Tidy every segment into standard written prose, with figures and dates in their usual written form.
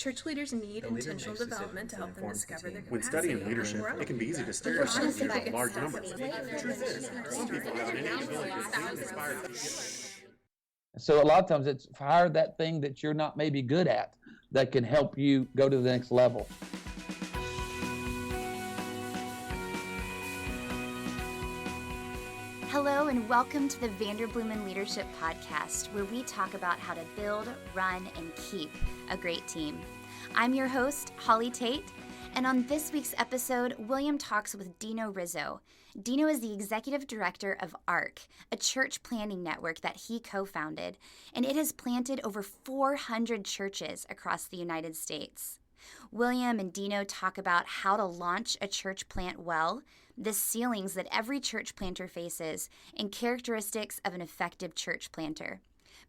Church leaders need intentional development to help them discover their capacity. When studying leadership, it can be easy to stereotype a large number. The truth is, some people have an innate ability to inspire. So a lot of times it's hire that thing that you're not maybe good at that can help you go to the next level. Hello and welcome to the Vanderbloemen Leadership Podcast, where we talk about how to build, run, and keep a great team. I'm your host, Holly Tate, and on this week's episode, William talks with Dino Rizzo. Dino is the executive director of ARC, a church planning network that he co-founded, and it has planted over 400 churches across the United States. William and Dino talk about how to launch a church plant well, the ceilings that every church planter faces, and characteristics of an effective church planter.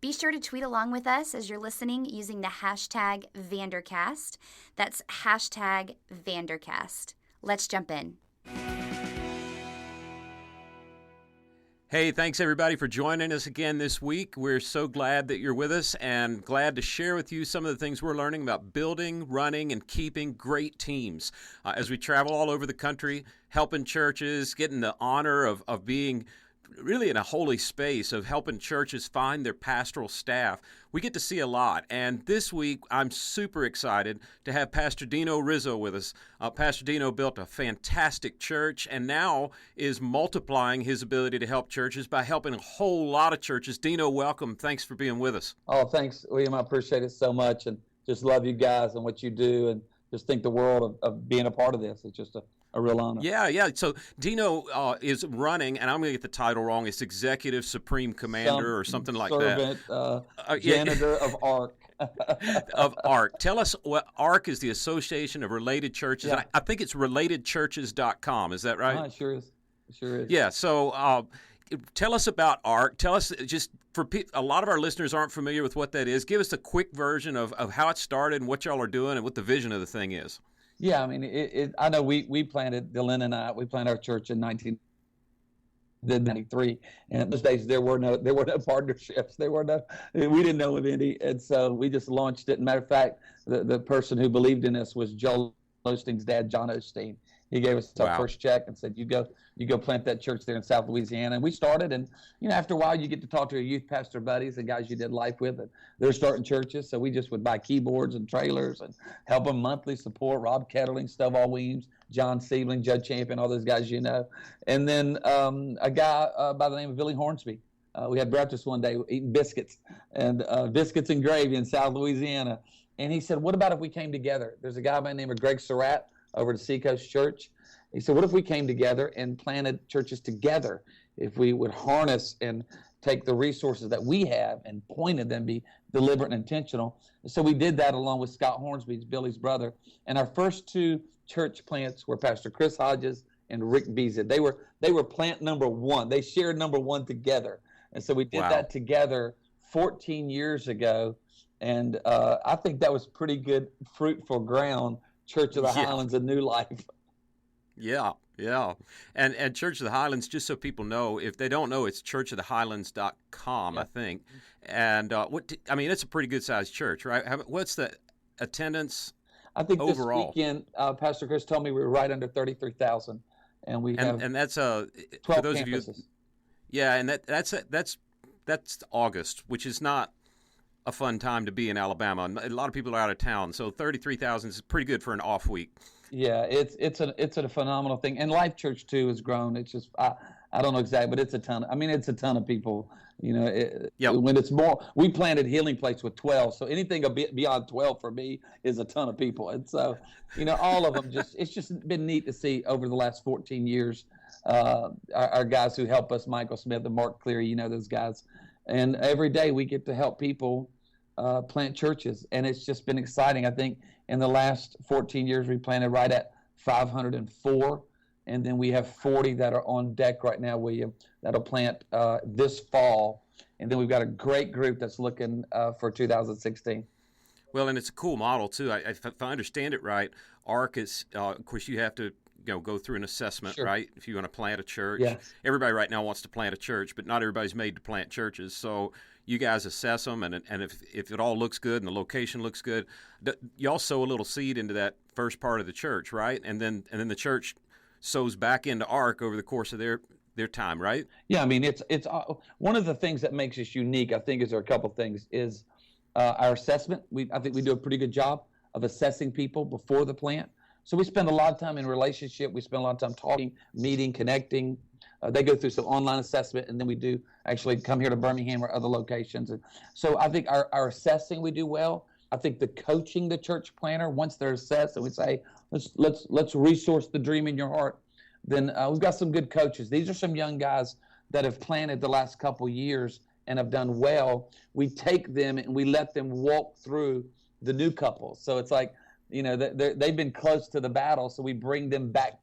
Be sure to tweet along with us as you're listening using the hashtag Vandercast. That's hashtag Vandercast. Let's jump in. Hey, thanks everybody for joining us again this week. We're so glad that you're with us and glad to share with you some of the things we're learning about building, running, and keeping great teams. As we travel all over the country, helping churches, getting the honor of being really in a holy space of helping churches find their pastoral staff, we get to see a lot. And this week, I'm super excited to have Pastor Dino Rizzo with us. Pastor Dino built a fantastic church and now is multiplying his ability to help churches by helping a whole lot of churches. Dino, welcome. Thanks for being with us. Oh, thanks, William. I appreciate it so much and just love you guys and what you do and just think the world of being a part of this. It's just a real honor. Yeah. So Dino is running, and I'm going to get the title wrong. It's Executive Supreme Commander or something like that. Janitor of ARC. Of ARC. Tell us what ARC is, the Association of Related Churches. Yeah. I think it's relatedchurches.com. Is that right? It sure is. It sure is. Yeah. So tell us about ARC. Tell us, just for a lot of our listeners aren't familiar with what that is. Give us a quick version of how it started and what y'all are doing and what the vision of the thing is. Yeah, I mean, I know we planted, Dylan and I, we planted our church in 1993, and in those days there were no partnerships, we didn't know of any, and so we just launched it. Matter of fact, the person who believed in us was Joel Osteen's dad, John Osteen. He gave us our first check and said, you go plant that church there in South Louisiana. And we started, and after a while you get to talk to your youth pastor buddies and guys you did life with, and they're starting churches. So we just would buy keyboards and trailers and help them monthly support. Rob Kettling, Stovall Weems, John Siebling, Judd Champion, all those guys And then a guy by the name of Billy Hornsby. We had breakfast one day eating biscuits and gravy in South Louisiana. And he said, what about if we came together? There's a guy by the name of Greg Surratt over to Seacoast Church. He said, what if we came together and planted churches together? If we would harness and take the resources that we have and pointed them, be deliberate and intentional. So we did that along with Scott Hornsby, Billy's brother. And our first two church plants were Pastor Chris Hodges and Rick Bezid. They were plant number one. They shared number one together. And so we did that together 14 years ago. And I think that was pretty good, fruitful ground. Church of the Highlands, a new life. Yeah. And Church of the Highlands, just so people know, if they don't know, it's churchofthehighlands.com, I think. And it's a pretty good sized church, right? What's the attendance overall? This weekend, Pastor Chris told me we were right under 33,000, and we have and that's 12 for those campuses. of you. Yeah, and that's August, which is not a fun time to be in Alabama. A lot of people are out of town, so 33,000 is pretty good for an off week. Yeah, it's a phenomenal thing, and Life Church too has grown. It's just I don't know exactly, but it's a ton. It's a ton of people. When it's more, we planted Healing Place with 12, so anything beyond 12 for me is a ton of people. And so, all of them it's just been neat to see over the last 14 years. Our guys who help us, Michael Smith and Mark Cleary, those guys, and every day we get to help people plant churches, and it's just been exciting. I think in the last 14 years we planted right at 504, and then we have 40 that are on deck right now, William, that'll plant this fall, and then we've got a great group that's looking for 2016. Well, and it's a cool model too. If I understand it right, ARC is, of course, you have to go through an assessment, Sure. right? If you want to plant a church. Yes. Everybody right now wants to plant a church, but not everybody's made to plant churches. So you guys assess them, and if it all looks good and the location looks good, y'all sow a little seed into that first part of the church, right? And then the church sows back into ARC over the course of their time, right? Yeah, I mean, it's one of the things that makes us unique, I think, is there are a couple of things, is our assessment. I think we do a pretty good job of assessing people before the plant. So we spend a lot of time in relationship. We spend a lot of time talking, meeting, connecting. They go through some online assessment, and then we do actually come here to Birmingham or other locations. And so I think our assessing we do well. I think the coaching the church planter, once they're assessed, and we say, let's resource the dream in your heart, then we've got some good coaches. These are some young guys that have planted the last couple years and have done well. We take them and we let them walk through the new couples. So it's like, they've been close to the battle, so we bring them back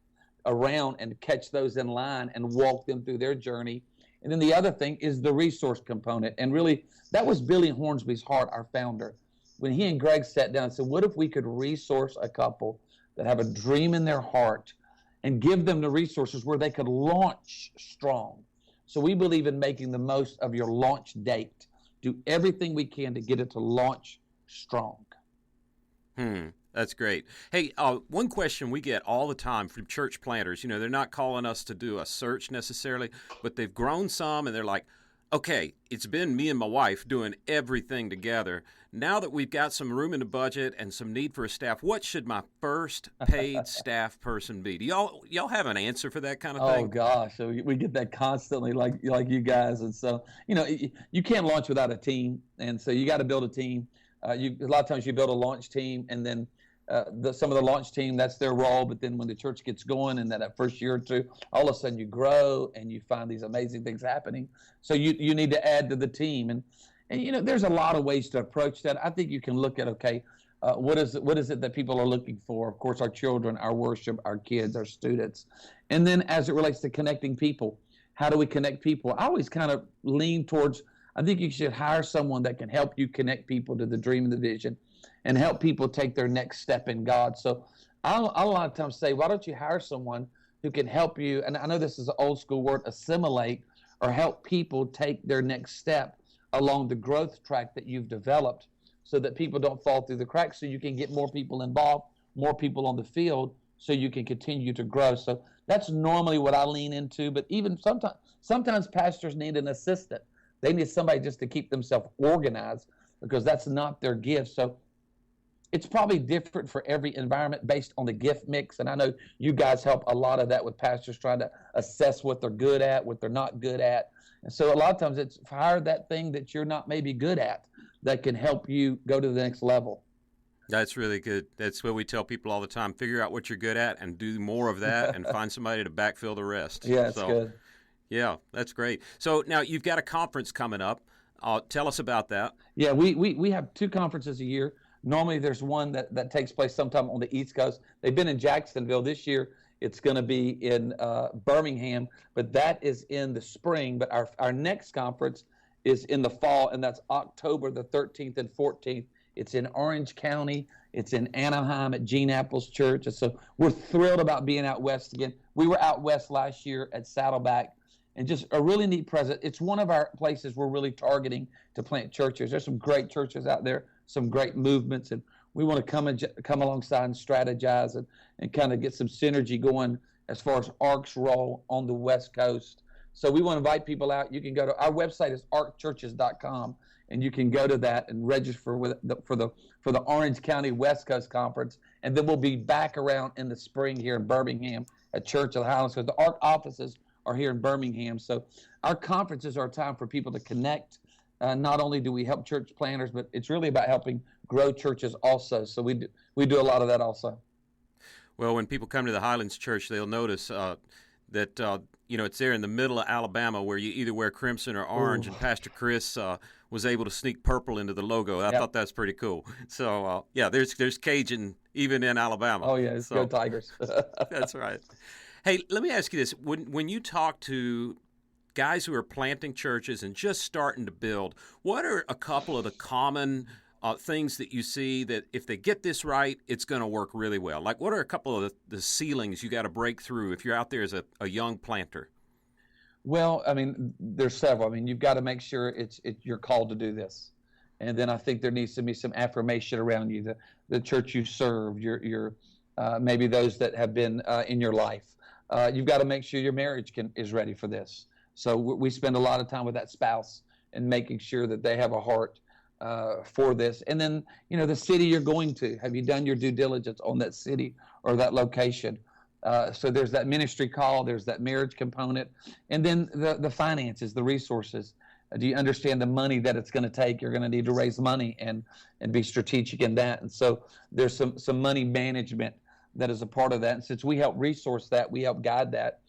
around and catch those in line and walk them through their journey. And then the other thing is the resource component. And really, that was Billy Hornsby's heart, our founder. When he and Greg sat down and said, what if we could resource a couple that have a dream in their heart and give them the resources where they could launch strong? So we believe in making the most of your launch date. Do everything we can to get it to launch strong. That's great. Hey, one question we get all the time from church planters, they're not calling us to do a search necessarily, but they've grown some and they're like, okay, it's been me and my wife doing everything together. Now that we've got some room in the budget and some need for a staff, what should my first paid staff person be? Do y'all have an answer for that kind of thing? Oh gosh, so we get that constantly, like you guys, and so you can't launch without a team, and so you got to build a team. A lot of times you build a launch team, and then some of the launch team, that's their role. But then when the church gets going, and that first year or two, all of a sudden you grow and you find these amazing things happening. So you need to add to the team, and there's a lot of ways to approach that. I think you can look at what is it that people are looking for? Of course, our children, our worship, our kids, our students, and then as it relates to connecting people, how do we connect people? I always kind of lean towards, I think you should hire someone that can help you connect people to the dream and the vision and help people take their next step in God. So I'll a lot of times say, why don't you hire someone who can help you, and I know this is an old school word, assimilate, or help people take their next step along the growth track that you've developed so that people don't fall through the cracks, so you can get more people involved, more people on the field, so you can continue to grow. So that's normally what I lean into, but even sometimes pastors need an assistant. They need somebody just to keep themselves organized because that's not their gift. So it's probably different for every environment based on the gift mix. And I know you guys help a lot of that with pastors trying to assess what they're good at, what they're not good at. And so a lot of times it's hire that thing that you're not maybe good at that can help you go to the next level. That's really good. That's what we tell people all the time. Figure out what you're good at and do more of that and find somebody to backfill the rest. Yeah, that's good. Yeah, that's great. So now you've got a conference coming up. Tell us about that. Yeah, we have 2 conferences a year. Normally there's one that takes place sometime on the East Coast. They've been in Jacksonville. This year it's going to be in Birmingham, but that is in the spring. But our next conference is in the fall, and that's October the 13th and 14th. It's in Orange County. It's in Anaheim at Gene Apple's church. And so we're thrilled about being out west again. We were out west last year at Saddleback, and just a really neat present. It's one of our places we're really targeting to plant churches. There's some great churches out there, some great movements, and we want to come alongside and strategize and kind of get some synergy going as far as ARC's role on the West Coast. So we want to invite people out. You can go to our website is arcchurches.com, and you can go to that and register for the Orange County West Coast Conference, and then we'll be back around in the spring here in Birmingham at Church of the Highlands, because the ARC offices are here in Birmingham. So our conferences are a time for people to connect. Not only do we help church planners, but it's really about helping grow churches also. So we do a lot of that also. Well, when people come to the Highlands Church, they'll notice that it's there in the middle of Alabama where you either wear crimson or orange. Ooh. And Pastor Chris was able to sneak purple into the logo. I thought that's pretty cool. So there's Cajun even in Alabama. Oh yeah, go Tigers. That's right. Hey, let me ask you this: when you talk to guys who are planting churches and just starting to build, what are a couple of the common things that you see that if they get this right, it's going to work really well? Like, what are a couple of the ceilings you got to break through if you're out there as a young planter? Well, I mean, there's several. I mean, you've got to make sure you're called to do this. And then I think there needs to be some affirmation around you, the church you serve, your maybe those that have been in your life. You've got to make sure your marriage is ready for this. So we spend a lot of time with that spouse and making sure that they have a heart for this. And then, the city you're going to, have you done your due diligence on that city or that location? So there's that ministry call, there's that marriage component, and then the finances, the resources. Do you understand the money that it's going to take? You're going to need to raise money and be strategic in that. And so there's some money management that is a part of that. And since we help resource that, we help guide that.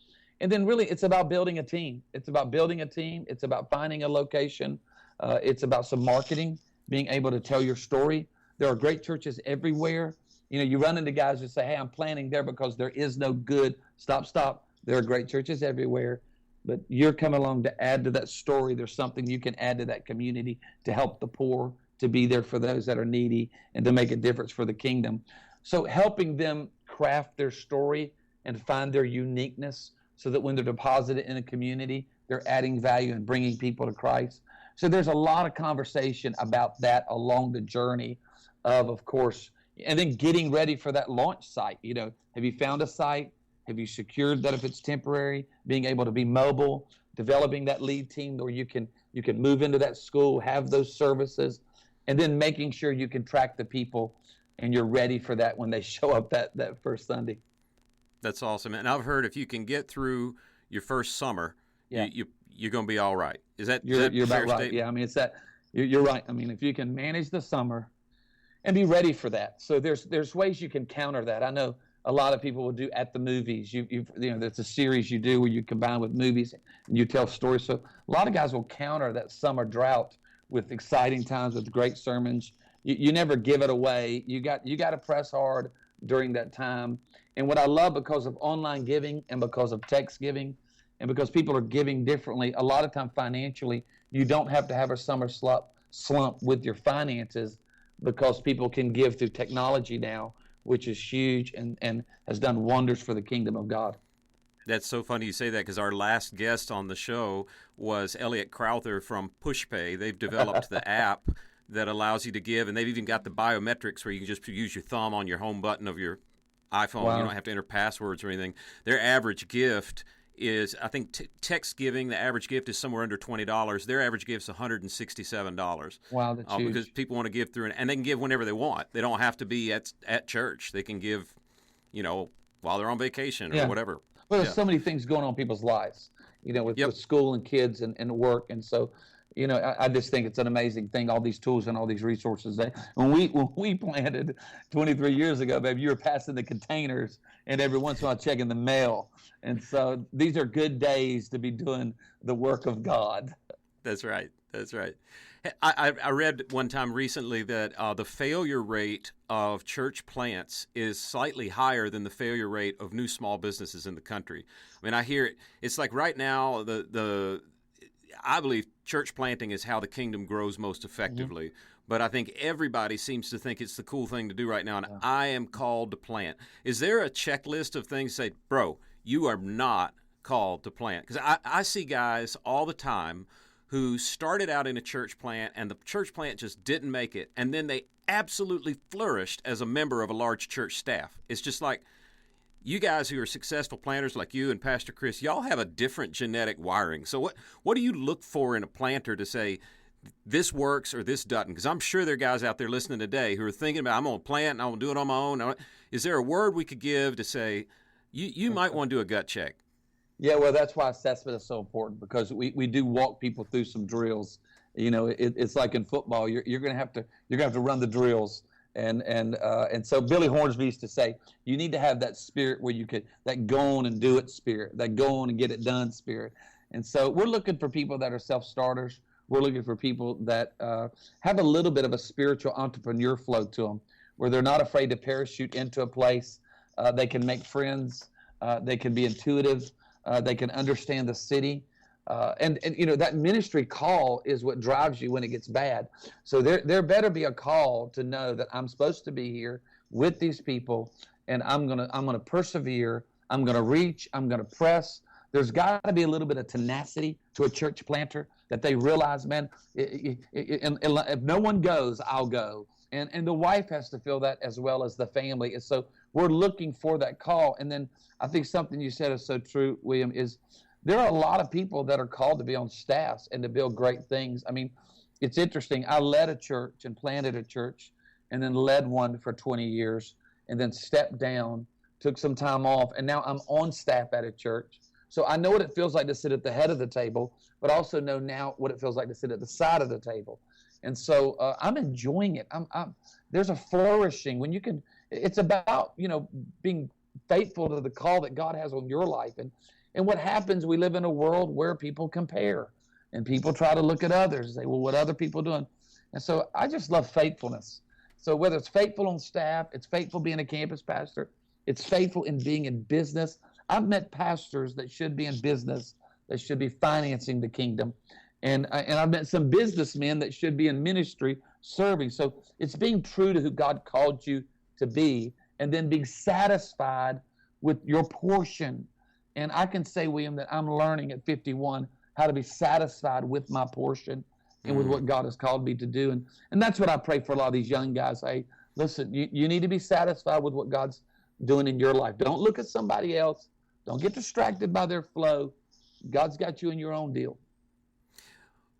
And then really it's about building a team. It's about building a team. It's about finding a location. It's about some marketing, being able to tell your story. There are great churches everywhere. You run into guys who say, hey, I'm planting there because there is no good. Stop. There are great churches everywhere. But you're coming along to add to that story. There's something you can add to that community to help the poor, to be there for those that are needy, and to make a difference for the kingdom. So helping them craft their story and find their uniqueness so that when they're deposited in a community, they're adding value and bringing people to Christ. So there's a lot of conversation about that along the journey of course, and then getting ready for that launch site. Have you found a site? Have you secured that if it's temporary, being able to be mobile, developing that lead team where you can move into that school, have those services, and then making sure you can track the people and you're ready for that when they show up that first Sunday. That's awesome. And I've heard if you can get through your first summer, you're going to be all right. Is that you're fair about right? statement? Yeah, I mean, it's that you're right. I mean, if you can manage the summer and be ready for that. So there's ways you can counter that. I know a lot of people will do at the movies. There's a series you do where you combine with movies and you tell stories. So a lot of guys will counter that summer drought with exciting times, with great sermons. You never give it away. You got to press hard during that time. And what I love, because of online giving and because of text giving and because people are giving differently, a lot of time financially, you don't have to have a summer slump with your finances, because people can give through technology now, which is huge and has done wonders for the kingdom of God. That's so funny you say that, because our last guest on the show was Elliot Crowther from PushPay. They've developed the app that allows you to give, and they've even got the biometrics where you can just use your thumb on your home button of your iPhone. Wow. You don't have to enter passwords or anything. Their average gift is, I think, text giving, the average gift is somewhere under $20. Their average gift is $167. Wow, that's huge. Because people want to give through, and they can give whenever they want. They don't have to be at church. They can give, while they're on vacation or whatever. Well, there's so many things going on in people's lives, with school and kids and work. And so, I just think it's an amazing thing, all these tools and all these resources. When we planted 23 years ago, baby, you were passing the containers and every once in a while checking the mail. And so these are good days to be doing the work of God. That's right. That's right. I read one time recently that the failure rate of church plants is slightly higher than the failure rate of new small businesses in the country. I mean, I hear it. It's like right now, I believe church planting is how the kingdom grows most effectively. Mm-hmm. But I think everybody seems to think it's the cool thing to do right now, and I am called to plant. Is there a checklist of things that say, bro, you are not called to plant? Because I see guys all the time who started out in a church plant, and the church plant just didn't make it, and then they absolutely flourished as a member of a large church staff. It's just like, you guys who are successful planters like you and Pastor Chris, y'all have a different genetic wiring. So what do you look for in a planter to say this works or this doesn't? Because I'm sure there are guys out there listening today who are thinking about, I'm going to plant and I'm going to do it on my own. Is there a word we could give to say, you might want to do a gut check? Yeah, well, that's why assessment is so important, because we do walk people through some drills. It's like in football, you're going to have to run the drills. And so Billy Hornsby used to say, you need to have that spirit where that go on and do it spirit, that go on and get it done spirit. And so we're looking for people that are self-starters. We're looking for people that have a little bit of a spiritual entrepreneur flow to them, where they're not afraid to parachute into a place. They can make friends. They can be intuitive. They can understand the city. And that ministry call is what drives you when it gets bad. So there better be a call to know that I'm supposed to be here with these people, and I'm gonna persevere. I'm gonna reach. I'm gonna press. There's got to be a little bit of tenacity to a church planter, that they realize, man, and if no one goes, I'll go. And the wife has to feel that as well as the family. And so we're looking for that call. And then I think something you said is so true, William, is there are a lot of people that are called to be on staffs and to build great things. I mean, it's interesting. I led a church and planted a church and then led one for 20 years and then stepped down, took some time off, and now I'm on staff at a church. So I know what it feels like to sit at the head of the table, but also know now what it feels like to sit at the side of the table. And so I'm enjoying it. There's a flourishing when you can. It's about being faithful to the call that God has on your life. And what happens? We live in a world where people compare, and people try to look at others and say, "Well, what other people are doing?" And so I just love faithfulness. So whether it's faithful on staff, it's faithful being a campus pastor, it's faithful in being in business. I've met pastors that should be in business, that should be financing the kingdom. And I've met some businessmen that should be in ministry serving. So it's being true to who God called you to be, and then being satisfied with your portion. And I can say, William, that I'm learning at 51 how to be satisfied with my portion and with what God has called me to do. And that's what I pray for a lot of these young guys. Hey, listen, you need to be satisfied with what God's doing in your life. Don't look at somebody else. Don't get distracted by their flow. God's got you in your own deal.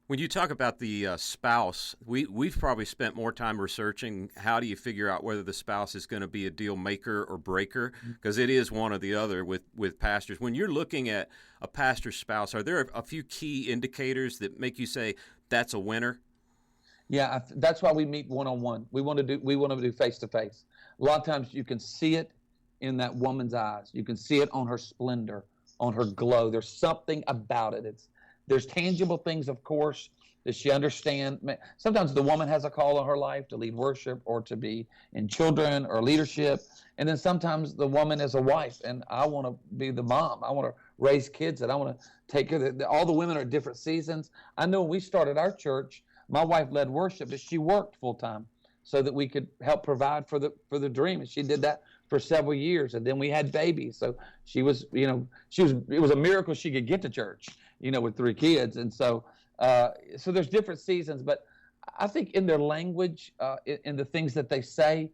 When you talk about the spouse, we've probably spent more time researching how do you figure out whether the spouse is going to be a deal maker or breaker, because it is one or the other with pastors. When you're looking at a pastor's spouse, are there a few key indicators that make you say that's a winner? Yeah, that's why we meet one-on-one. We want to do face-to-face. A lot of times you can see it in that woman's eyes. You can see it on her splendor, on her glow. There's something about it. There's tangible things, of course. Does she understand? Sometimes the woman has a call on her life to lead worship or to be in children or leadership. And then sometimes the woman is a wife, and I want to be the mom. I want to raise kids, and I want to take care of all the women are at different seasons. I know when we started our church, my wife led worship, but she worked full time so that we could help provide for the dream. And she did that for several years. And then we had babies. So it was a miracle she could get to church, with 3 kids. And so there's different seasons, but I think in their language, in the things that they say,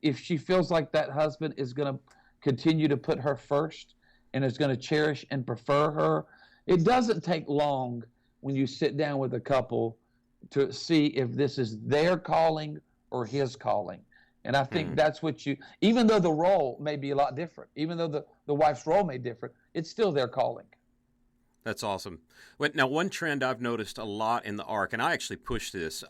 if she feels like that husband is going to continue to put her first and is going to cherish and prefer her, it doesn't take long when you sit down with a couple to see if this is their calling or his calling. And I think that's what even though the role may be a lot different, even though the wife's role may be different, it's still their calling. That's awesome. Now, one trend I've noticed a lot in the ARC, and I actually push this,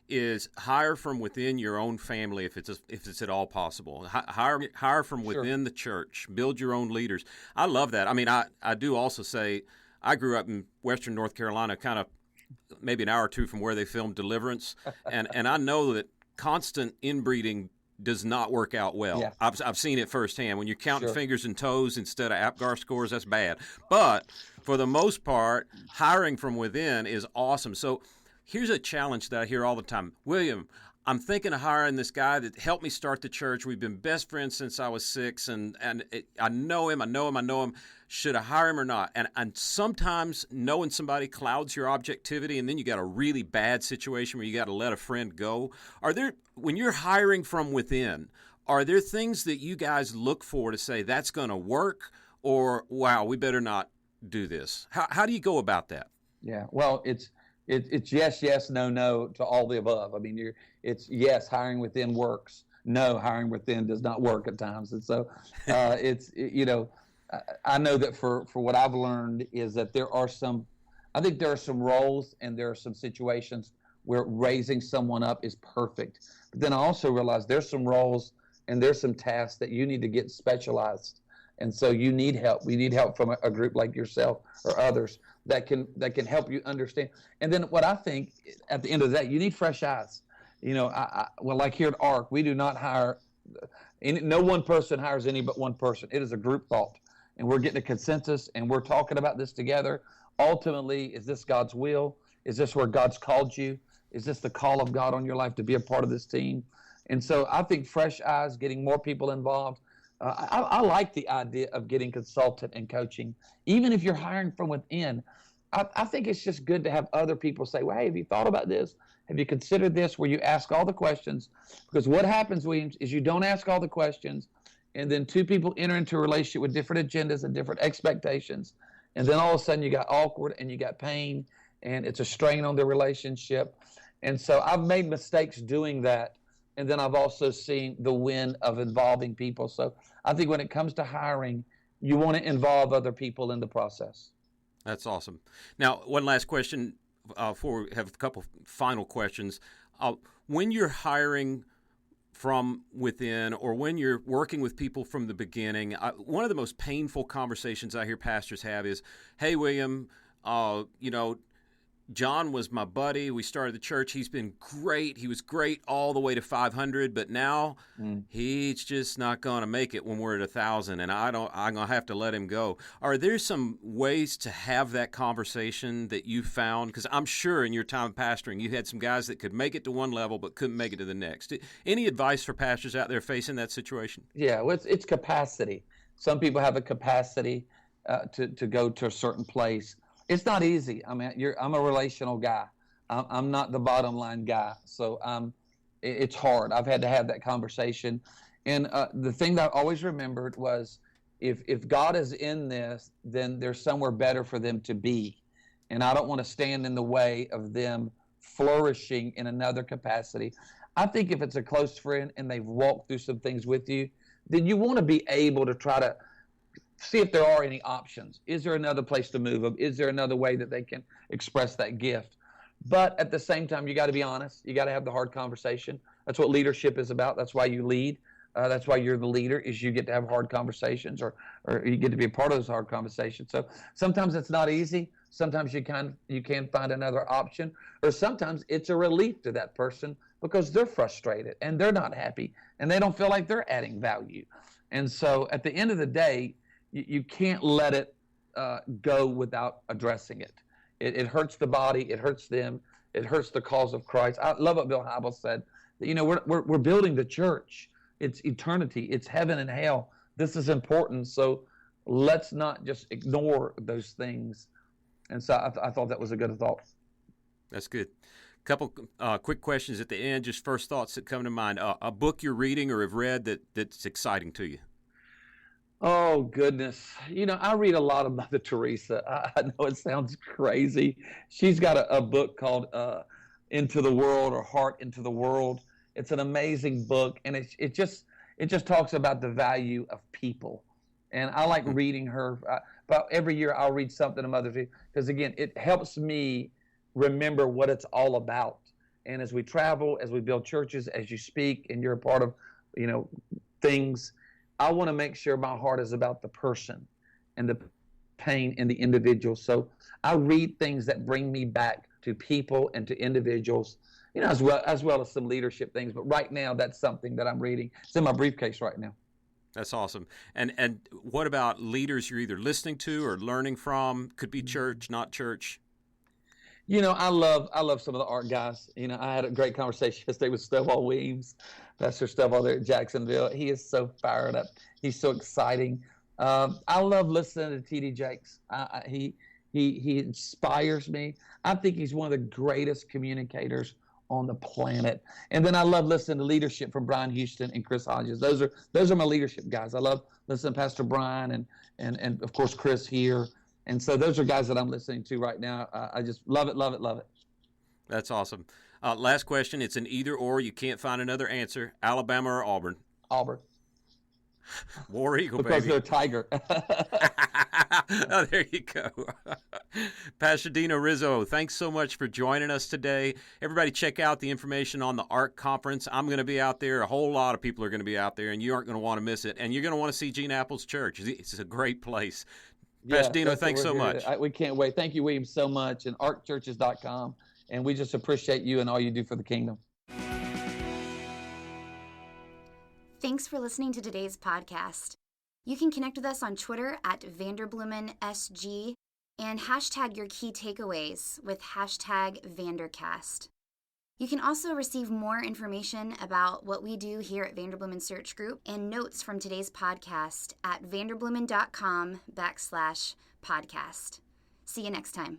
is hire from within your own family if it's at all possible. Hire from within the church. Build your own leaders. I love that. I mean, I do also say I grew up in Western North Carolina, kind of maybe an hour or two from where they filmed Deliverance, and I know that constant inbreeding does not work out well. Yeah. I've seen it firsthand. When you're counting fingers and toes instead of APGAR scores, that's bad. But for the most part, hiring from within is awesome. So here's a challenge that I hear all the time. William, I'm thinking of hiring this guy that helped me start the church. We've been best friends since I was 6, and I know him. Should I hire him or not? And sometimes knowing somebody clouds your objectivity, and then you got a really bad situation where you got to let a friend go. When you're hiring from within, are there things that you guys look for to say that's going to work, or wow, we better not do this? How do you go about that? Yeah, well, it's yes, no to all the above. I mean, it's yes, hiring within works. No, hiring within does not work at times. And so I know that for what I've learned is that there are some roles and there are some situations where raising someone up is perfect. But then I also realize there's some roles and there's some tasks that you need to get specialized. And so you need help. We need help from a group like yourself or others that can help you understand. And then what I think at the end of the day, you need fresh eyes. Like here at ARC, we do not hire no one person hires any but one person. It is a group thought, and we're getting a consensus, and we're talking about this together ultimately, is this God's will? Is this where God's called you? Is this the call of God on your life to be a part of this team? And so I think fresh eyes, getting more people involved. I like the idea of getting consultant and coaching, even if you're hiring from within. I think it's just good to have other people say, well, hey, have you thought about this? Have you considered this? Where you ask all the questions? Because what happens, Williams, is you don't ask all the questions, and then two people enter into a relationship with different agendas and different expectations, and then all of a sudden you got awkward and you got pain, and it's a strain on the relationship. And so I've made mistakes doing that, and then I've also seen the win of involving people. So I think when it comes to hiring, you want to involve other people in the process. That's awesome. Now, one last question before we have a couple final questions. When you're hiring from within, or when you're working with people from the beginning, one of the most painful conversations I hear pastors have is, hey, William, John was my buddy. We started the church. He's been great. He was great all the way to 500, but now he's just not going to make it when we're at 1,000, and I'm going to have to let him go. Are there some ways to have that conversation that you found? Because I'm sure in your time pastoring, you had some guys that could make it to one level but couldn't make it to the next. Any advice for pastors out there facing that situation? Yeah, well, it's capacity. Some people have a capacity to go to a certain place. It's not easy. I mean, I'm a relational guy. I'm not the bottom line guy. So it's hard. I've had to have that conversation. And the thing that I always remembered was if God is in this, then there's somewhere better for them to be. And I don't want to stand in the way of them flourishing in another capacity. I think if it's a close friend and they've walked through some things with you, then you want to be able to try to see if there are any options. Is there another place to move them? Is there another way that they can express that gift? But at the same time, you got to be honest. You got to have the hard conversation. That's what leadership is about. That's why you lead. That's why you're the leader, is you get to have hard conversations, or you get to be a part of those hard conversations. So sometimes it's not easy. Sometimes you can find another option, or sometimes it's a relief to that person because they're frustrated and they're not happy and they don't feel like they're adding value. And so at the end of the day, you can't let it go without addressing it. It hurts the body. It hurts them. It hurts the cause of Christ. I love what Bill Hybels said. We're building the church. It's eternity. It's heaven and hell. This is important. So let's not just ignore those things. And so I thought that was a good thought. That's good. Couple quick questions at the end. Just first thoughts that come to mind. A book you're reading or have read that's exciting to you. Oh, goodness. I read a lot of Mother Teresa. I know it sounds crazy. She's got a book called Into the World, or Heart into the World. It's an amazing book, and it just talks about the value of people. And I like reading her. About every year I'll read something of Mother Teresa, because, again, it helps me remember what it's all about. And as we travel, as we build churches, as you speak, and you're a part of, things, I want to make sure my heart is about the person and the pain in the individual. So I read things that bring me back to people and to individuals, as well as some leadership things. But right now, that's something that I'm reading. It's in my briefcase right now. That's awesome. And what about leaders you're either listening to or learning from? Could be church, not church. I love some of the art guys. I had a great conversation yesterday with Stovall Weems, Pastor Stovall there at Jacksonville. He is so fired up. He's so exciting. I love listening to T.D. Jakes. He inspires me. I think he's one of the greatest communicators on the planet. And then I love listening to leadership from Brian Houston and Chris Hodges. Those are my leadership guys. I love listening to Pastor Brian and of course Chris here. And so those are guys that I'm listening to right now. I just love it, love it, love it. That's awesome. Last question. It's an either or. You can't find another answer. Alabama or Auburn? Auburn. War Eagle, because baby. They're Tiger. Oh, there you go. Pastor Dino Rizzo, thanks so much for joining us today. Everybody check out the information on the ARC conference. I'm going to be out there. A whole lot of people are going to be out there, and you aren't going to want to miss it. And you're going to want to see Gene Apple's church. It's a great place. Pastor Dino, thanks so much. We can't wait. Thank you, William, so much. And arcchurches.com. And we just appreciate you and all you do for the kingdom. Thanks for listening to today's podcast. You can connect with us on Twitter at VanderbloemenSG and hashtag your key takeaways with hashtag Vandercast. You can also receive more information about what we do here at Vanderbloemen Search Group and notes from today's podcast at vanderbloemen.com/podcast. See you next time.